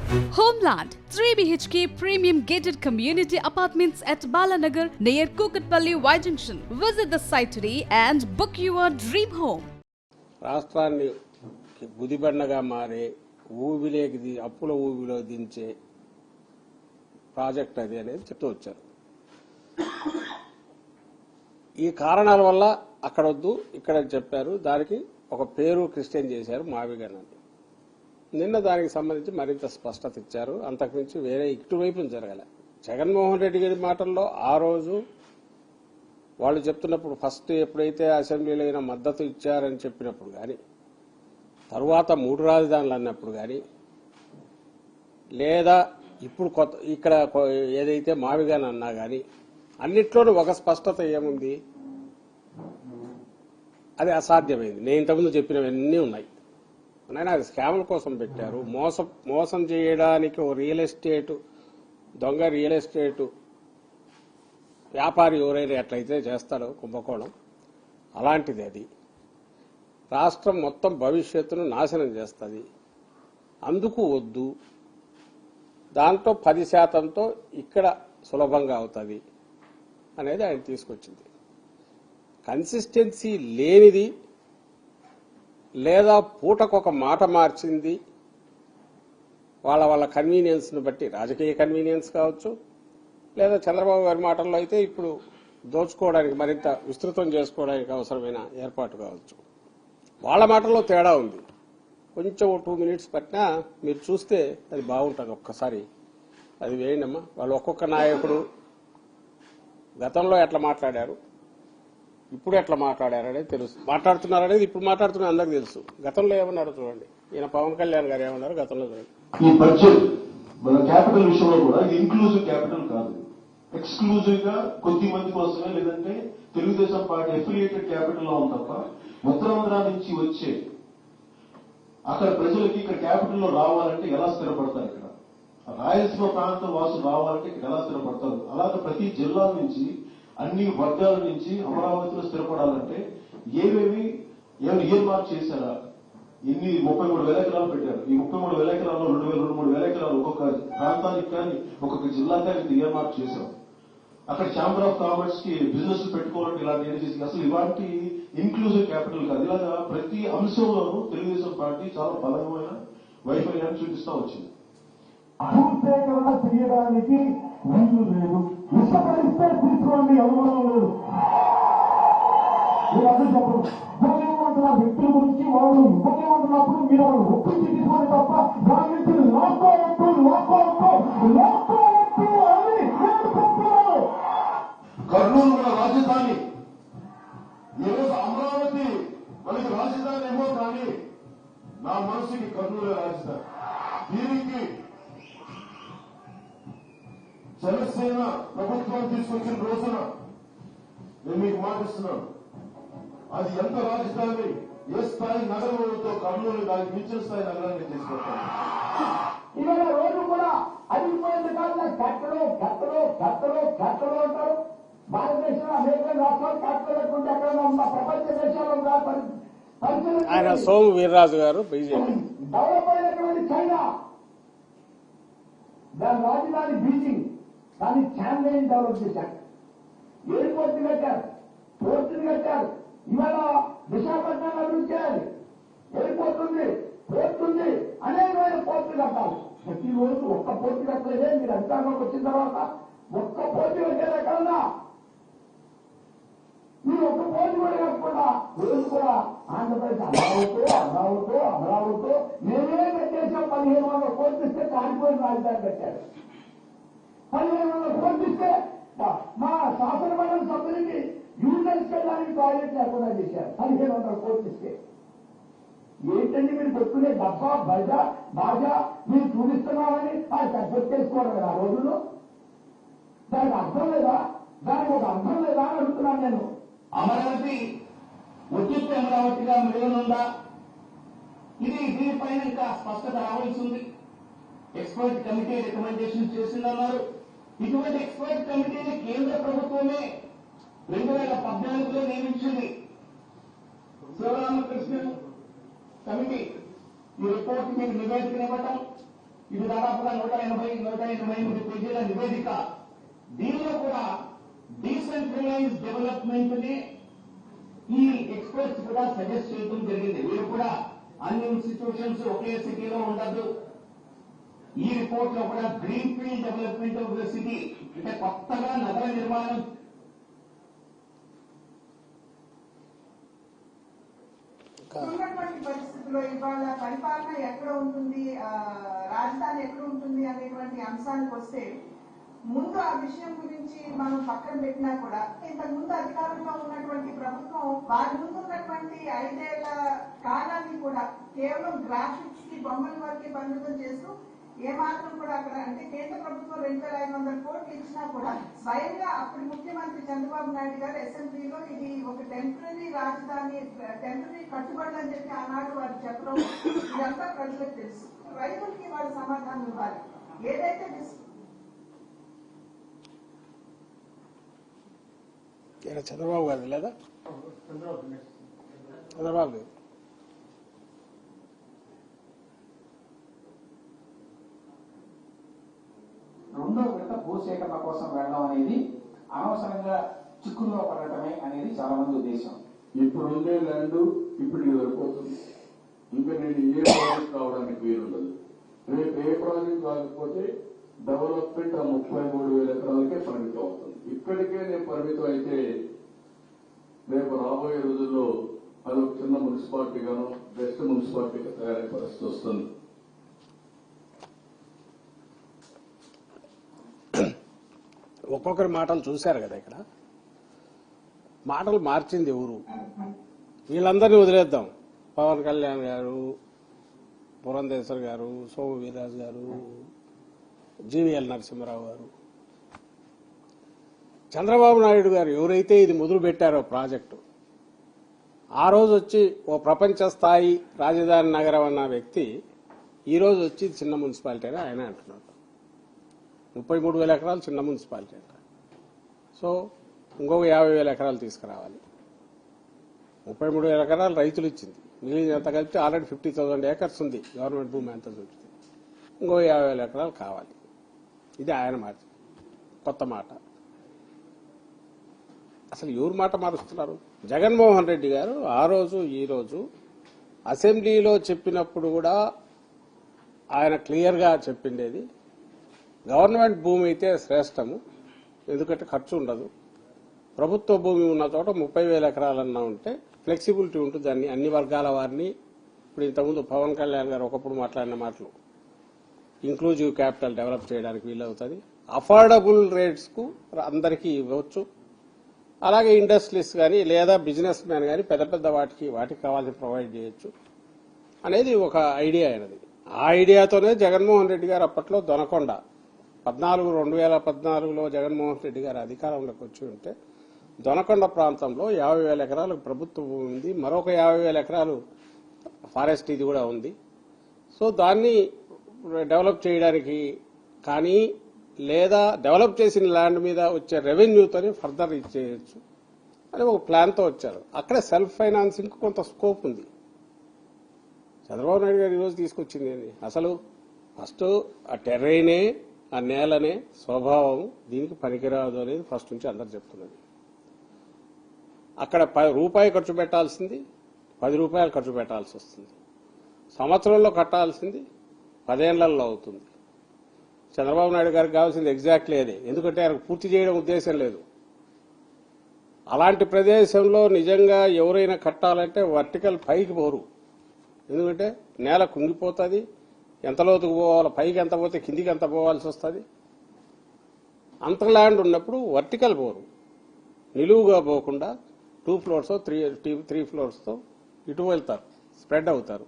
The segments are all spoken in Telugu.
Homeland 3 BHK premium gated community apartments at Balanagar near Kukatpalli Y Junction. Visit the site today and book your dream home. రాష్ట్రాన్ని గుదిబండగా మారే ఊబిలోకి అప్పుల ఊబిలో దించే ప్రాజెక్ట్ అది అనేది చెప్తూ వచ్చారు. ఈ కారణాల వల్ల అక్కడ వద్దు ఇక్కడ చెప్పారు. దానికి ఒక పేరు క్రిస్టియన్ చేశారు మావిగన్ అని. నిన్న దానికి సంబంధించి మరింత స్పష్టత ఇచ్చారు. అంతకుమించి వేరే ఇటువైపు జరగలే. జగన్మోహన్ రెడ్డి గారి మాటల్లో ఆ రోజు వాళ్ళు చెప్తున్నప్పుడు ఫస్ట్ ఎప్పుడైతే అసెంబ్లీలో అయినా మద్దతు ఇచ్చారని చెప్పినప్పుడు కానీ, తరువాత 3 రాజధానులు అన్నప్పుడు కానీ, లేదా ఇప్పుడు కొత్త ఇక్కడ ఏదైతే మావిగాని అన్నా కానీ, అన్నిట్లోనూ ఒక స్పష్టత ఏముంది? అది అసాధ్యమైంది. నేను ఇంతకుముందు చెప్పినవన్నీ ఉన్నాయి. అది స్కామ్ల కోసం పెట్టారు. మోసం చేయడానికి ఓ రియల్ ఎస్టేట్ దొంగ రియల్ ఎస్టేట్ వ్యాపారి ఎవరైనా ఎట్లయితే చేస్తాడో కుంభకోణం, అలాంటిది అది. రాష్ట్రం మొత్తం భవిష్యత్తును నాశనం చేస్తుంది. అందుకు వద్దు. దాంట్లో 10%తో ఇక్కడ సులభంగా అవుతుంది అనేది ఆయన తీసుకొచ్చింది. కన్సిస్టెన్సీ లేనిది, లేదా పూటకొక మాట మార్చింది, వాళ్ళ కన్వీనియన్స్ను బట్టి, రాజకీయ కన్వీనియన్స్ కావచ్చు, లేదా చంద్రబాబు గారి మాటల్లో అయితే ఇప్పుడు దోచుకోవడానికి మరింత విస్తృతం చేసుకోవడానికి అవసరమైన ఏర్పాటు కావచ్చు. వాళ్ళ మాటల్లో తేడా ఉంది. కొంచెం 2 మినిట్స్ పట్టినా మీరు చూస్తే అది బాగుంటుంది. ఒక్కసారి అది వేయండమ్మా. వాళ్ళు ఒక్కొక్క నాయకుడు గతంలో ఎట్లా మాట్లాడారు, ఇప్పుడు ఎట్లా మాట్లాడారనేది తెలుసు. మాట్లాడుతున్నారనేది ఇప్పుడు మాట్లాడుతున్నా అందరికి తెలుసు. గతంలో ఏమన్నారో చూడండి. ఈయన పవన్ కళ్యాణ్ గారు ఏమన్నారు గతంలో చూడండి. ఈ బడ్జెట్ మన క్యాపిటల్ విషయంలో కూడా ఇన్క్లూజివ్ క్యాపిటల్ కాదు, ఎక్స్క్లూజివ్ గా కొద్ది మంది కోసమే, లేదంటే తెలుగుదేశం పార్టీ అఫిలియేటెడ్ క్యాపిటల్ లో ఉంది తప్ప ఉత్తరాంధ్ర నుంచి వచ్చే అక్కడ ప్రజలకి ఇక్కడ క్యాపిటల్ లో రావాలంటే ఎలా స్థిరపడతారు? ఇక్కడ రాయలసీమ ప్రాంతం వాసులు రావాలంటే ఇక్కడ ఎలా స్థిరపడతారు? అలాగే ప్రతి జిల్లా నుంచి అన్ని వర్గాల నుంచి అమరావతిలో స్థిరపడాలంటే ఏమేమి ఇయర్ మార్క్ చేశారా? ఇన్ని 33,000 ఎకరాలు పెట్టారు. ఈ 33,000 ఎకరాల్లో 2,000-3,000 ఎకరాలు ఒక్కొక్క ప్రాంతానికి కానీ ఒక్కొక్క జిల్లాకి కానీ ఇయర్ మార్క్ చేశాం. అక్కడ ఛాంబర్ ఆఫ్ కామర్స్ కి బిజినెస్ పెట్టుకోవాలంటే ఇలాంటి ఏం చేసి అసలు ఇలాంటి ఇన్క్లూజివ్ క్యాపిటల్ కాదు. ఇలాగా ప్రతి అంశంలోనూ తెలుగుదేశం పార్టీ చాలా బలమైన వైఫల్యాన్ని చూపిస్తా వచ్చింది. భూసేకరణ చేయడానికి వీలు లేదు. ఇష్టపడిస్తే తీసుకోండి, అనుమానం లేదు. మీరందరూ చెప్పరు. ఇవ్వలేమంటున్న వ్యక్తుల గురించి వాళ్ళు ఇవ్వలేమంటున్నప్పుడు మీరు వాళ్ళు ఒప్పించి తీసుకోండి తప్ప దాని నుంచి లాక్కోవద్దు అని నేను చెప్తున్నాను. కర్నూలు మన రాజధాని. ఈరోజు అమరావతి మనకి రాజధాని ఏమో కానీ నా మనసుకి కర్నూలే రాజధాని. దీనికి జనసేన ప్రభుత్వం తీసుకొచ్చిన రోజున నేను మీకు మాటిస్తున్నాను, అది ఎంత రాజధాని, ఏ స్థాయి నగరంతో కర్నూలు దానికి మించిన స్థాయి నగరాన్ని తీసుకొస్తాను. ఇవాళ రోజు కూడా అడిగిపోయింది కాదు. కట్టలు అంటారు. భారతదేశంలో అనేక రాష్ట్రాలు కట్టలు పెట్టుకుంటే అక్కడ ఉన్న ప్రపంచ దేశాల్లో ఆయన సోము వీర్రాజు గారు బీజేపీ. డెవలప్ అయినటువంటి చైనా, దాని రాజధాని బీజింగ్, దాన్ని చాంగైని డెవలప్ చేశారు. ఎయిర్పోర్ట్ కట్టారు, పోర్టుని కట్టారు. ఇవాళ విశాఖపట్నం అభివృద్ధి చేయాలి. ఎయిర్పోర్ట్ ఉంది, పోర్ట్ ఉంది, అనేకమైన పోర్టులు కట్టాలి. ప్రతిరోజు ఒక్క పోర్టు కట్టలేదే. మీరు అధికారంలోకి వచ్చిన తర్వాత ఒక్క పోర్టు కట్టారు ఎక్కడన్నా? మీరు ఒక్క పోర్టు కూడా కట్టకుండా రోజు కూడా ఆంధ్రప్రదేశ్ అమరావతితో మేమే కట్టేసాం. 1,500 కోట్లు ఇస్తే కాలిపోయిన రాజధాని కట్టారు. 1,500 కోట్లు ఇస్తే మా శాసనమండలి సభ్యులకి యూనియన్స్ వెళ్ళడానికి టాయిలెట్ లేకుండా చేశారు. 1,500 కోట్లు ఇస్తే ఏంటండి మీరు పెట్టుకునే డబ్బా బాజా మీరు చూపిస్తున్నామని పెట్టేసుకోవడం కదా ఆ రోజుల్లో? దానికి అర్థం లేదా? దానికి ఒక అర్థం లేదా అని అడుగుతున్నాను నేను. అమరావతి ఉచిత అమరావతిగా మిగలనుందా? దీనిపైన ఇంకా స్పష్టత రావాల్సి ఉంది. ఎక్స్పర్ట్ కమిటీ రికమెండేషన్ చేసిందన్నారు. ఇటువంటి ఎక్స్పర్ట్ కమిటీని కేంద్ర ప్రభుత్వమే 2014లో నియమించింది. శివరామకృష్ణన్ కమిటీ ఈ రిపోర్ట్ మీకు నివేదికనివ్వటం, ఇది దాదాపుగా 188 పేజీల నివేదిక. దీనిలో కూడా డీసెంట్రలైజ్ డెవలప్మెంట్ ని ఈ ఎక్స్పర్ట్స్ కూడా సజెస్ట్ చేయడం జరిగింది. వీరు కూడా అన్ని ఇన్స్టిట్యూషన్స్ ఒకే సిటీలో ఉండదు. ఈ రిపోర్ట్ లో కూడా green field development of the city అంటే కొత్తగా నగర నిర్మాణం ఉన్నటువంటి పరిస్థితుల్లో ఇవాళ పరిపాలన ఎక్కడ ఉంటుంది, రాజధాని ఎక్కడ ఉంటుంది అనేటువంటి అంశానికి వస్తే ముందు ఆ విషయం గురించి మనం పక్కన పెట్టినా కూడా ఇంతకు ముందు అధికారంలో ఉన్నటువంటి ప్రభుత్వం వారి ముందు ఉన్నటువంటి 5 ఏళ్ల కాలాన్ని కూడా కేవలం గ్రాఫిక్స్ కి బొమ్మల వరకు పరిమితం చేస్తూ ఏమాత్రం కూడా అక్కడ అంటే కేంద్ర ప్రభుత్వం 2500 కోట్లు ఇచ్చినా కూడా స్వయంగా అప్పటి ముఖ్యమంత్రి చంద్రబాబు నాయుడు గారు అసెంబ్లీలో ఇది ఒక టెంపరీ రాజధాని, టెంపరీ కట్టుబడి అని చెప్పి ఆనాడు వారు చెప్పడం ఇదంతా ప్రజలకు తెలుసు. రైతులకి వాళ్ళు సమాధానం ఇవ్వాలి. ఏదైతే చంద్రబాబు గారు లేదా చంద్రబాబు గారు రెండో విడత భూసేకరణ కోసం వెళ్ళడం అనేది అనవసరంగా చిక్కుల్లో పడటమే అనేది చాలా మంది ఉద్దేశం. ఇప్పుడు ఉండే ల్యాండ్ ఇప్పటికి సరిపోతుంది. ఇంకా నేను ఏ ప్రాజెక్ట్ కావడానికి వీలుండదు. రేపు ఏ ప్రాజెక్ట్ కాకపోతే డెవలప్మెంట్ ఆ 33,000 ఎకరాలకే పరిమితం అవుతుంది. ఇక్కడికే నేను పరిమితం అయితే రేపు రాబోయే రోజుల్లో అది ఒక చిన్న మున్సిపాలిటీగాను బెస్ట్ మున్సిపాలిటీగా తయారయ్యే పరిస్థితి వస్తుంది. ఒక్కొక్కరి మాటలు చూశారు కదా, ఇక్కడ మాటలు మార్చింది ఎవరు? వీళ్ళందరినీ వదిలేద్దాం. పవన్ కళ్యాణ్ గారు, పురంధేశ్వర్ గారు, సోము వీర్రాజు గారు, జీవీఎల్ నరసింహారావు గారు, చంద్రబాబు నాయుడు గారు ఎవరైతే ఇది మొదలు పెట్టారో ప్రాజెక్టు, ఆ రోజు వచ్చి ఓ ప్రపంచ స్థాయి రాజధాని నగరం అన్న వ్యక్తి ఈ రోజు వచ్చి చిన్న మున్సిపాలిటీ అని ఆయన అంటున్నారు. 33,000 ఎకరాలు చిన్న మున్సిపాలిటీ అంట. సో ఇంకొక 50,000 ఎకరాలు తీసుకురావాలి. 33,000 ఎకరాలు రైతులు ఇచ్చింది, మిగిలిన ఎంత కలిపి ఆల్రెడీ 50,000 ఏకర్స్ ఉంది గవర్నమెంట్ భూమి అంతా చూపిస్తుంది. ఇంకో 50,000 ఎకరాలు కావాలి. ఇది ఆయన మాట, కొత్త మాట. అసలు ఎవరు మాట మారుస్తున్నారు? జగన్మోహన్ రెడ్డి గారు ఆ రోజు ఈ రోజు అసెంబ్లీలో చెప్పినప్పుడు కూడా ఆయన క్లియర్గా చెప్పిండేది గవర్నమెంట్ భూమి అయితే శ్రేష్టము, ఎందుకంటే ఖర్చు ఉండదు. ప్రభుత్వ భూమి ఉన్న చోట 30,000 ఎకరాలన్నా ఉంటే ఫ్లెక్సిబిలిటీ ఉంటుంది. అన్ని వర్గాల వారిని, ఇప్పుడు ఇంతకుముందు పవన్ కళ్యాణ్ గారు ఒకప్పుడు మాట్లాడిన మాటలు, ఇంక్లూజివ్ క్యాపిటల్ డెవలప్ చేయడానికి వీలవుతుంది. అఫోర్డబుల్ రేట్స్కు అందరికీ ఇవ్వచ్చు. అలాగే ఇండస్ట్రీస్ కానీ లేదా బిజినెస్ మ్యాన్ కానీ పెద్ద పెద్ద వాటికి కావాల్సి ప్రొవైడ్ చేయొచ్చు అనేది ఒక ఐడియా అయినది. ఆ ఐడియాతోనే జగన్మోహన్ రెడ్డి గారు అప్పట్లో దొనకొండ 2014లో జగన్మోహన్ రెడ్డి గారు అధికారంలోకి వచ్చి ఉంటే దొనకొండ ప్రాంతంలో 50,000 ఎకరాలకు ప్రభుత్వ భూమి ఉంది, మరొక 50,000 ఎకరాలు ఫారెస్ట్ ఇది కూడా ఉంది. సో దాన్ని డెవలప్ చేయడానికి కానీ లేదా డెవలప్ చేసిన ల్యాండ్ మీద వచ్చే రెవెన్యూతోని ఫర్దర్ ఇచ్చేయచ్చు అని ఒక ప్లాన్తో వచ్చారు. అక్కడే సెల్ఫ్ ఫైనాన్సింగ్ కొంత స్కోప్ ఉంది. చంద్రబాబు నాయుడు గారు ఈరోజు తీసుకొచ్చింది ఏంటి? అసలు ఫస్ట్ ఆ టెర్రైనే, ఆ నేలనే స్వభావం దీనికి పనికిరాదు అనేది ఫస్ట్ నుంచి అందరు చెప్తున్నది. అక్కడ రూపాయి ఖర్చు పెట్టాల్సింది 10 రూపాయలు ఖర్చు పెట్టాల్సి వస్తుంది. సంవత్సరంలో కట్టాల్సింది 10 ఏళ్లలో అవుతుంది. చంద్రబాబు నాయుడు గారికి కావాల్సింది ఎగ్జాక్ట్లీ అదే, ఎందుకంటే ఆయనకు పూర్తి చేయడం ఉద్దేశం లేదు. అలాంటి ప్రదేశంలో నిజంగా ఎవరైనా కట్టాలంటే వర్టికల్ పైకి పోరు, ఎందుకంటే నేల కుంగిపోతుంది. ఎంత లోతుకు పోవాలో, పైకి ఎంత పోతే కిందికి ఎంత పోవాల్సి వస్తుంది. అంత ల్యాండ్ ఉన్నప్పుడు వర్టికల్ పోరు, నిలువుగా పోకుండా 2 ఫ్లోర్స్ 3 ఫ్లోర్స్తో ఇటు వెళ్తారు, స్ప్రెడ్ అవుతారు.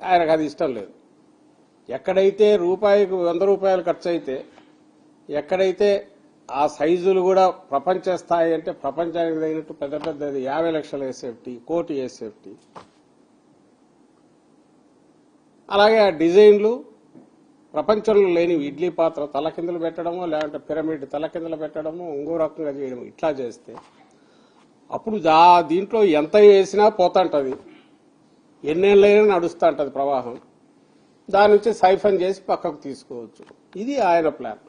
ఆయనకు అది ఇష్టం లేదు. ఎక్కడైతే రూపాయికి 100 రూపాయలు ఖర్చు అయితే, ఎక్కడైతే ఆ సైజులు కూడా ప్రపంచ స్థాయి అంటే ప్రపంచానికి తగినట్టు పెద్ద పెద్దది 50 లక్షల ఎస్ఎఫ్టీ, 1 కోటి ఎస్ఎఫ్టీ, అలాగే ఆ డిజైన్లు ప్రపంచంలో లేనివి, ఇడ్లీ పాత్ర తలకిందులు పెట్టడము, లేదంటే పిరమిడ్ తలకిందులు పెట్టడము, ఇంకో రకంగా చేయడం, ఇట్లా చేస్తే అప్పుడు దీంట్లో ఎంత వేసినా పోతుంటది, ఎన్నేళ్ళైనా నడుస్తూ ఉంటుంది ప్రవాహం. దాని నుంచి సైఫన్ చేసి పక్కకు తీసుకోవచ్చు. ఇది ఆయన ప్లాన్.